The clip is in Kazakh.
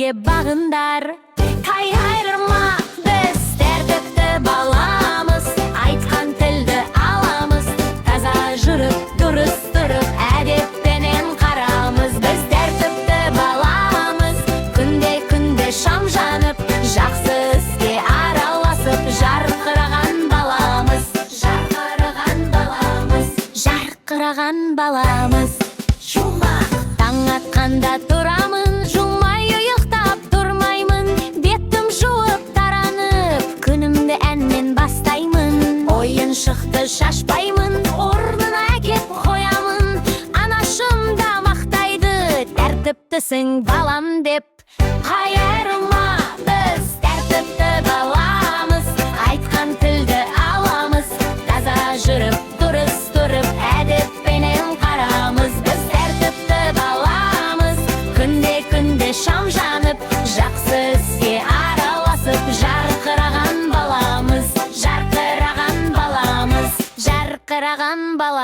бірге бағындар. Қайырма, біз тәртіпті баламыз, айтқан тілді аламыз, таза жүріп, дұрыс тұрып, әдеппенен қарамыз. Біз тәртіпті баламыз, күнде шам жанып, жақсы іске араласып, жарқыраған баламыз. Жарқыраған баламыз. Жұмақ таң атқанда тұрамын, жұмай ұйықтап тұрмаймын, бетім жуып таранып, күнімді әнмен бастаймын. Ойыншықты шашпаймын, орнына әкеп қоямын. Анашым да мақтайды, тәртіптісің балам деп. Қайырма, біз тәртіпті баламыз, айтқан тілді аламыз, таза жүріп, дұрыс тұрып, әдеппенен қарамыз. Біз тәртіпті баламыз, күнде шам жанып, жақсы іске араласып, жарқыраған баламыз. Жарқыраған баламыз.